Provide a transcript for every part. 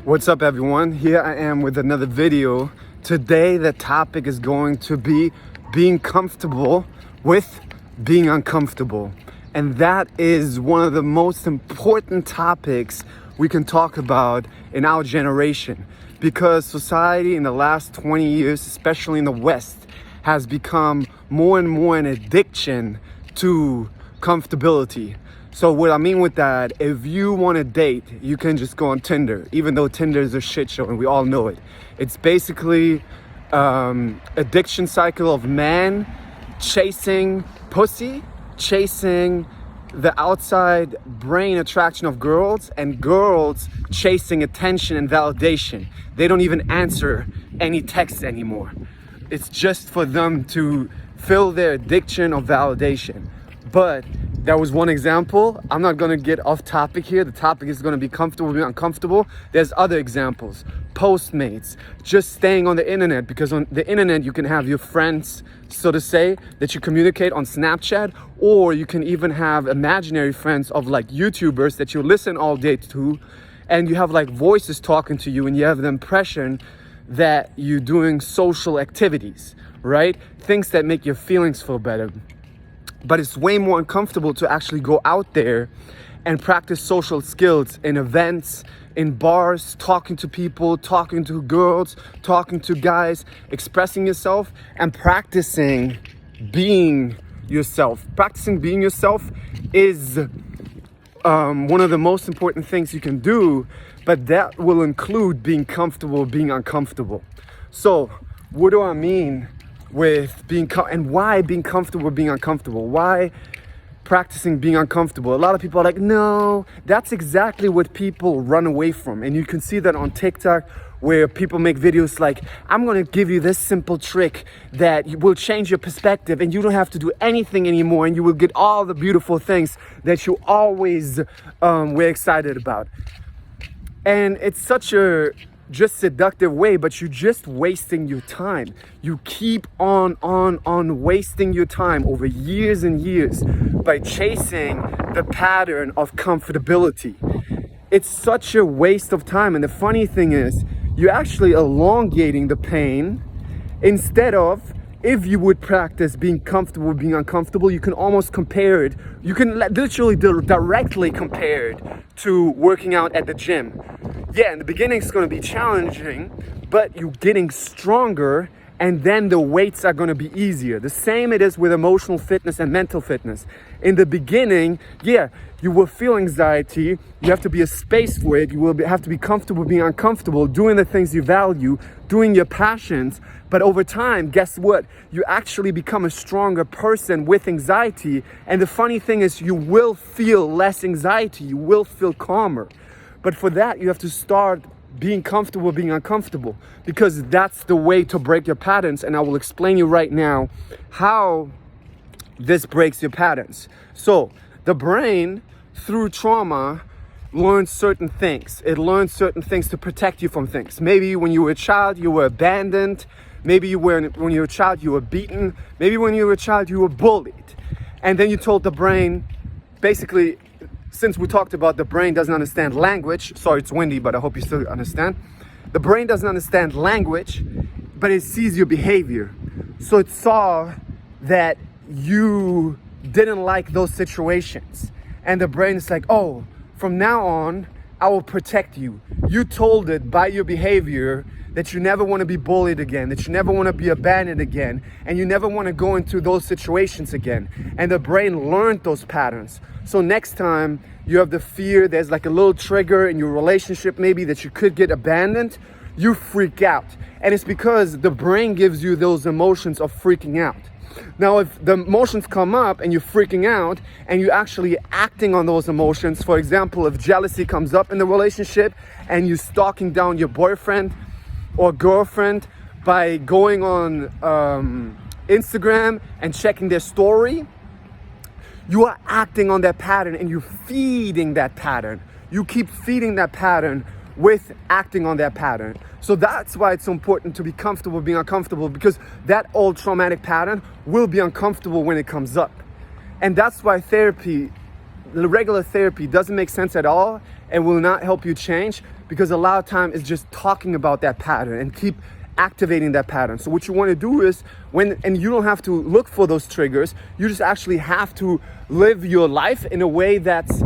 What's up, everyone? Here I am with another video. Today the topic is going to be being comfortable with being uncomfortable. And that is one of the most important topics we can talk about in our generation, because society in the last 20 years, especially in the West, has become more and more an addiction to comfortability. So what I mean with that, if you want to date, you can just go on Tinder, even though Tinder is a shit show and we all know it. It's basically addiction cycle of man chasing pussy, chasing the outside brain attraction of girls, and girls chasing attention and validation. They don't even answer any texts anymore. It's just for them to fill their addiction of validation. But that was one example. I'm not gonna get off topic here. The topic is gonna be comfortable, being uncomfortable. There's other examples. Postmates, just staying on the internet, because on the internet you can have your friends, so to say, that you communicate on Snapchat, or you can even have imaginary friends of like YouTubers that you listen all day to, and you have like voices talking to you, and you have the impression that you're doing social activities, right? Things that make your feelings feel better. But it's way more uncomfortable to actually go out there and practice social skills in events, in bars, talking to people, talking to girls, talking to guys, expressing yourself and practicing being yourself. Practicing being yourself is one of the most important things you can do, but that will include being comfortable, being uncomfortable. So what do I mean with being and why being comfortable with being uncomfortable? Why practicing being uncomfortable? A lot of people are like, no, that's exactly what people run away from. And you can see that on TikTok, where people make videos like, I'm gonna give you this simple trick that will change your perspective and you don't have to do anything anymore, and you will get all the beautiful things that you always were excited about. And it's such a just seductive way, but you're just wasting your time. You keep on wasting your time over years and years by chasing the pattern of comfortability. It's such a waste of time. And the funny thing is, you're actually elongating the pain, instead of, if you would practice being comfortable, being uncomfortable, you can almost compare it. You can literally directly compare it to working out at the gym. Yeah, in the beginning it's going to be challenging, but you're getting stronger, and then the weights are going to be easier. The same it is with emotional fitness and mental fitness. In the beginning, yeah, you will feel anxiety. You have to be a space for it. You will have to be comfortable being uncomfortable, doing the things you value, doing your passions. But over time, guess what? You actually become a stronger person with anxiety. And the funny thing is, you will feel less anxiety. You will feel calmer. But for that, you have to start being comfortable, being uncomfortable, because that's the way to break your patterns. And I will explain you right now how this breaks your patterns. So the brain, through trauma, learns certain things. It learns certain things to protect you from things. Maybe when you were a child, you were abandoned. Maybe when you were a child, you were beaten. Maybe when you were a child, you were bullied. And then you told the brain, basically, since we talked about the brain doesn't understand language, sorry, it's windy, but I hope you still understand. The brain doesn't understand language, but it sees your behavior. So it saw that you didn't like those situations. And the brain is like, oh, from now on, I will protect you. You told it by your behavior that you never want to be bullied again, that you never want to be abandoned again, and you never want to go into those situations again. And the brain learned those patterns. So next time you have the fear, there's like a little trigger in your relationship maybe that you could get abandoned, you freak out. And it's because the brain gives you those emotions of freaking out. Now, if the emotions come up and you're freaking out and you're actually acting on those emotions, for example, if jealousy comes up in the relationship and you're stalking down your boyfriend or girlfriend by going on Instagram and checking their story, you are acting on that pattern and you're feeding that pattern. You keep feeding that pattern with acting on that pattern. So that's why it's so important to be comfortable being uncomfortable, because that old traumatic pattern will be uncomfortable when it comes up. And that's why therapy, the regular therapy, doesn't make sense at all and will not help you change, because a lot of time is just talking about that pattern and keep activating that pattern. So what you want to do is and you don't have to look for those triggers, you just actually have to live your life in a way that's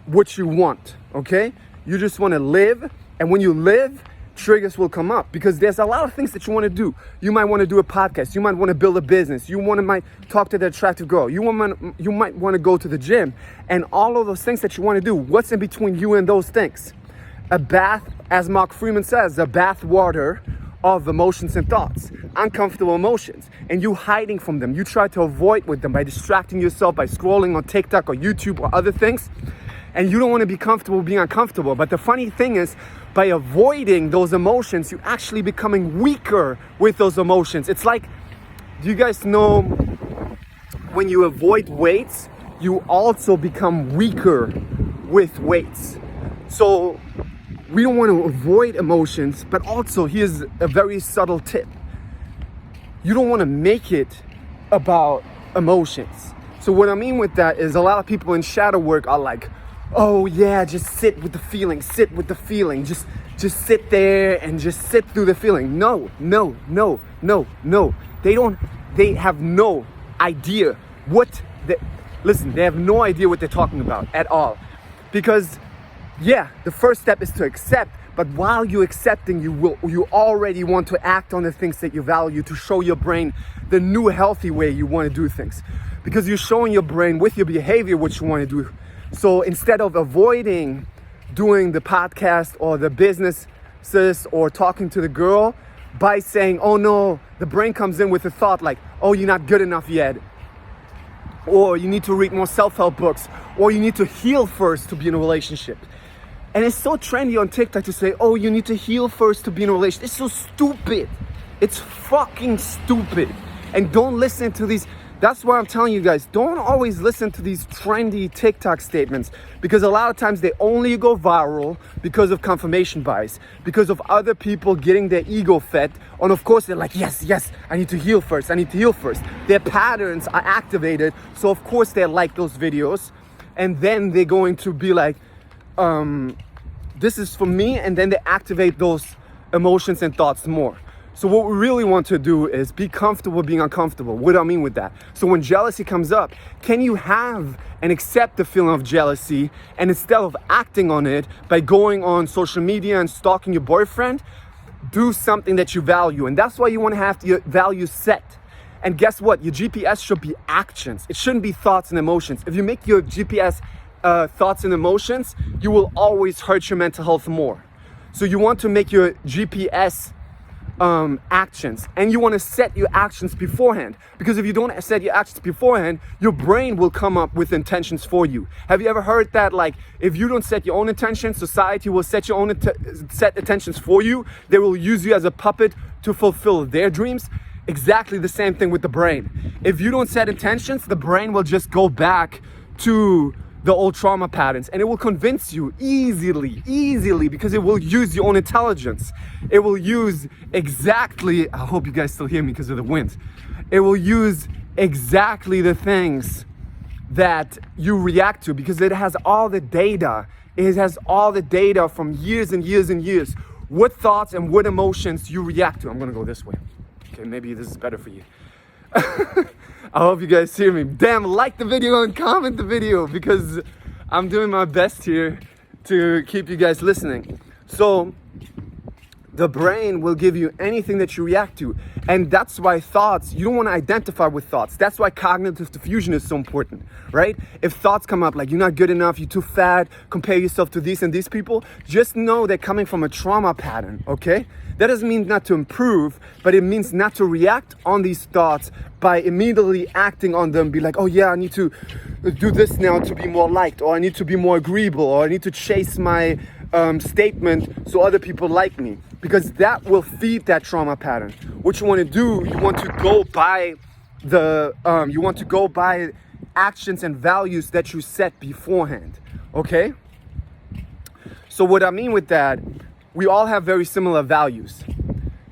what you want, okay? You just want to live, and when you live, triggers will come up because there's a lot of things that you want to do. You might want to do a podcast, you might want to build a business, might talk to that attractive girl, you might want to go to the gym, and all of those things that you want to do, what's in between you and those things? A bath, as Mark Freeman says, the bath water of emotions and thoughts, uncomfortable emotions, and you hiding from them. You try to avoid with them by distracting yourself, by scrolling on TikTok or YouTube or other things, and you don't want to be comfortable being uncomfortable. But the funny thing is, by avoiding those emotions, you're actually becoming weaker with those emotions. It's like, do you guys know when you avoid weights, you also become weaker with weights? So we don't want to avoid emotions, but also here's a very subtle tip. You don't want to make it about emotions. So what I mean with that is a lot of people in shadow work are like, oh yeah, just sit with the feeling, just sit there and just sit through the feeling. No. They have no idea they have no idea what they're talking about at all. Because yeah, the first step is to accept, but while you're accepting, you already want to act on the things that you value to show your brain the new healthy way you want to do things. Because you're showing your brain with your behavior what you want to do. So instead of avoiding doing the podcast or the businesses or talking to the girl by saying, oh no, the brain comes in with a thought like, oh, you're not good enough yet. Or you need to read more self-help books. Or you need to heal first to be in a relationship. And it's so trendy on TikTok to say, oh, you need to heal first to be in a relationship. It's so stupid. It's fucking stupid. And don't listen to these. That's why I'm telling you guys, don't always listen to these trendy TikTok statements, because a lot of times they only go viral because of confirmation bias, because of other people getting their ego fed. And of course they're like, yes, I need to heal first. Their patterns are activated. So of course they like those videos. And then they're going to be like, this is for me. And then they activate those emotions and thoughts more. So what we really want to do is be comfortable being uncomfortable. What do I mean with that? So when jealousy comes up, can you have and accept the feeling of jealousy, and instead of acting on it by going on social media and stalking your boyfriend, do something that you value? And that's why you want to have your values set. And guess what? Your GPS should be actions. It shouldn't be thoughts and emotions. If you make your GPS thoughts and emotions, you will always hurt your mental health more. So you want to make your GPS actions, and you want to set your actions beforehand, because if you don't set your actions beforehand, your brain will come up with intentions for you. Have you ever heard that, like, if you don't set your own intentions, society will set your own set intentions for you? They will use you as a puppet to fulfill their dreams. Exactly the same thing with the brain. If you don't set intentions, the brain will just go back to the old trauma patterns, and it will convince you easily, because it will use your own intelligence. It will use exactly, I hope you guys still hear me because of the wind. It will use exactly the things that you react to, because it has all the data. It has all the data from years and years and years. What thoughts and what emotions you react to. I'm gonna go this way. Okay, maybe this is better for you. I hope you guys hear me. Damn, like the video and comment the video, because I'm doing my best here to keep you guys listening. So the brain will give you anything that you react to. And that's why thoughts, you don't want to identify with thoughts. That's why cognitive diffusion is so important, right? If thoughts come up like you're not good enough, you're too fat, compare yourself to these and these people, just know they're coming from a trauma pattern, okay? That doesn't mean not to improve, but it means not to react on these thoughts by immediately acting on them. Be like, oh yeah, I need to do this now to be more liked, or I need to be more agreeable, or I need to chase my statement so other people like me, because that will feed that trauma pattern. What you want to do, you want to go by actions and values that you set beforehand, okay? So what I mean with that, we all have very similar values.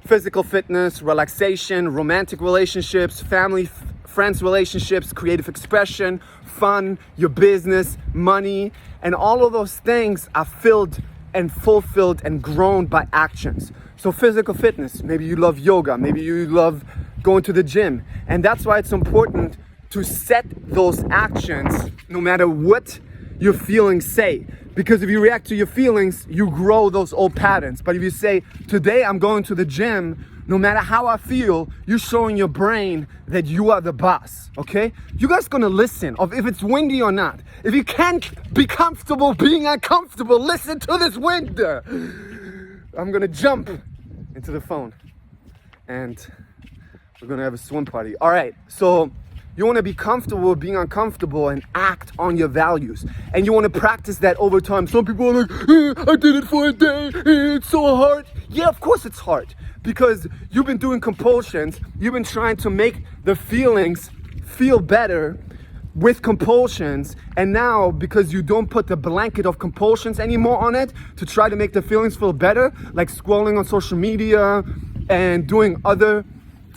Physical fitness, relaxation, romantic relationships, family, friends relationships, creative expression, fun, your business, money, and all of those things are filled and fulfilled and grown by actions. So physical fitness, maybe you love yoga, maybe you love going to the gym. And that's why it's important to set those actions no matter what your feelings say. Because if you react to your feelings, you grow those old patterns. But if you say, today I'm going to the gym, no matter how I feel, you're showing your brain that you are the boss, okay? You guys gonna listen of if it's windy or not. If you can't be comfortable being uncomfortable, listen to this wind. I'm gonna jump into the phone and we're gonna have a swim party. All right, so you wanna be comfortable being uncomfortable and act on your values. And you wanna practice that over time. Some people are like, I did it for a day, it's so hard. Yeah, of course it's hard. Because you've been doing compulsions, you've been trying to make the feelings feel better with compulsions, and now because you don't put the blanket of compulsions anymore on it to try to make the feelings feel better, like scrolling on social media and doing other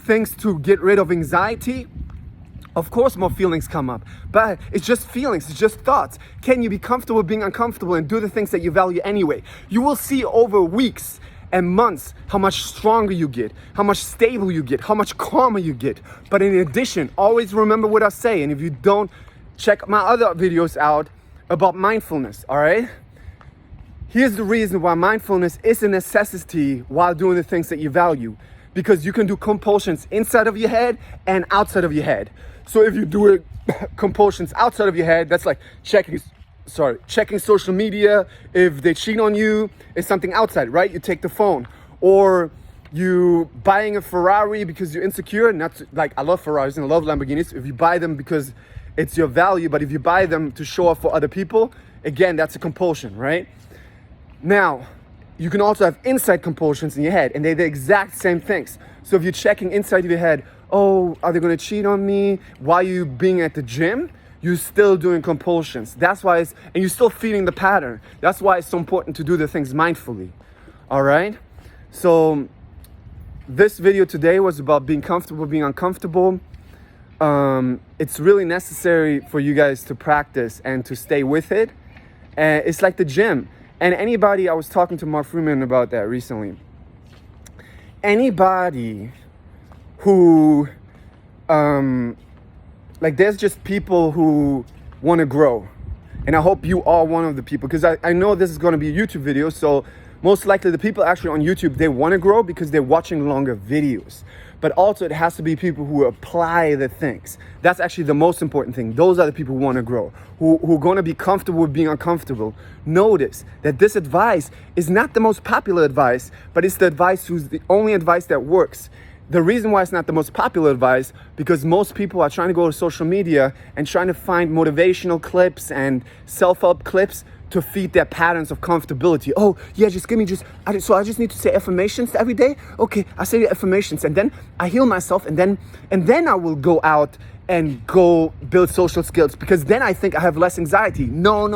things to get rid of anxiety, of course more feelings come up. But it's just feelings, it's just thoughts. Can you be comfortable being uncomfortable and do the things that you value anyway? You will see over weeks and months how much stronger you get, how much stable you get, how much calmer you get. But in addition, always remember what I say. And if you don't, check my other videos out about mindfulness, all right? Here's the reason why mindfulness is a necessity while doing the things that you value. Because you can do compulsions inside of your head and outside of your head. So if you do it, compulsions outside of your head, that's like checking social media. If they cheat on you, it's something outside, right? You take the phone. Or you buying a Ferrari because you're insecure. Like, I love Ferraris and I love Lamborghinis. If you buy them because it's your value, but if you buy them to show off for other people, again, that's a compulsion, right? Now, you can also have inside compulsions in your head, and they're the exact same things. So if you're checking inside of your head, oh, are they gonna cheat on me? Why are you being at the gym? You're still doing compulsions. That's why and you're still feeding the pattern. That's why it's so important to do the things mindfully. All right? So this video today was about being comfortable, being uncomfortable. It's really necessary for you guys to practice and to stay with it. It's like the gym. And I was talking to Mark Freeman about that recently. Anybody who, there's just people who want to grow. And I hope you are one of the people, because I know this is going to be a YouTube video. So most likely the people actually on YouTube, they want to grow because they're watching longer videos. But also it has to be people who apply the things. That's actually the most important thing. Those are the people who want to grow, who are going to be comfortable with being uncomfortable. Notice that this advice is not the most popular advice, but it's the advice who's the only advice that works. The reason why it's not the most popular advice, because most people are trying to go to social media and trying to find motivational clips and self-help clips to feed their patterns of comfortability. Oh, yeah, so I just need to say affirmations every day? Okay, I say the affirmations and then I heal myself and then I will go out and go build social skills because then I think I have less anxiety. No.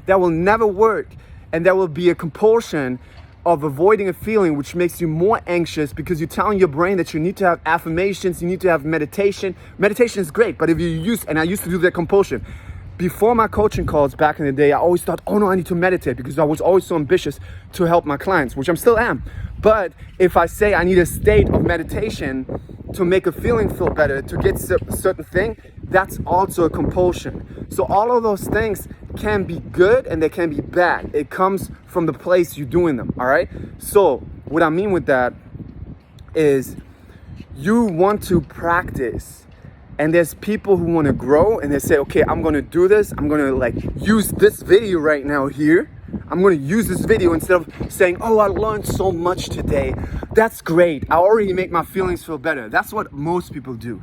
That will never work. And there will be a compulsion of avoiding a feeling which makes you more anxious because you're telling your brain that you need to have affirmations, you need to have meditation. Meditation is great, but if you I used to do that compulsion. Before my coaching calls back in the day, I always thought, oh no, I need to meditate because I was always so ambitious to help my clients, which I still am. But if I say I need a state of meditation to make a feeling feel better, to get a certain thing, that's also a compulsion. So all of those things can be good and they can be bad. It comes from the place you're doing them, all right? So what I mean with that is you want to practice. And there's people who want to grow and they say, okay, I'm going to do this. I'm going to use this video right now here. I'm going to use this video instead of saying, oh, I learned so much today. That's great. I already make my feelings feel better. That's what most people do.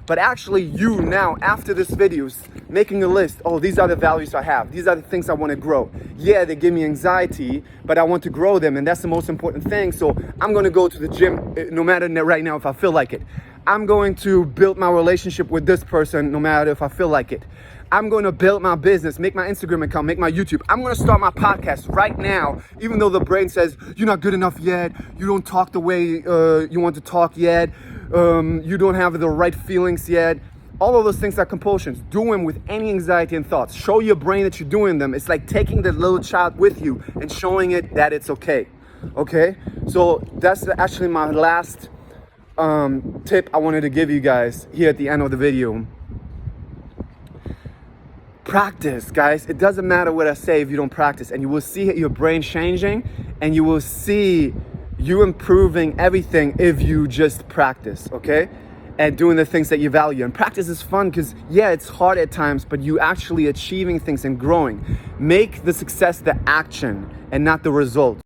But actually you now, after this video, making a list. Oh, these are the values I have. These are the things I want to grow. Yeah, they give me anxiety, but I want to grow them. And that's the most important thing. So I'm going to go to the gym no matter right now if I feel like it. I'm going to build my relationship with this person no matter if I feel like it. I'm going to build my business, make my Instagram account, make my YouTube. I'm going to start my podcast right now, even though the brain says, you're not good enough yet. You don't talk the way you want to talk yet. You don't have the right feelings yet. All of those things are compulsions. Do them with any anxiety and thoughts. Show your brain that you're doing them. It's like taking the little child with you and showing it that it's okay. Okay? So that's actually my last tip I wanted to give you guys here at the end of the video. Practice, guys. It doesn't matter what I say if you don't practice, and you will see your brain changing, and you will see you improving everything if you just practice, okay? And doing the things that you value. And practice is fun because, yeah, it's hard at times, but you actually achieving things and growing. Make the success the action and not the result.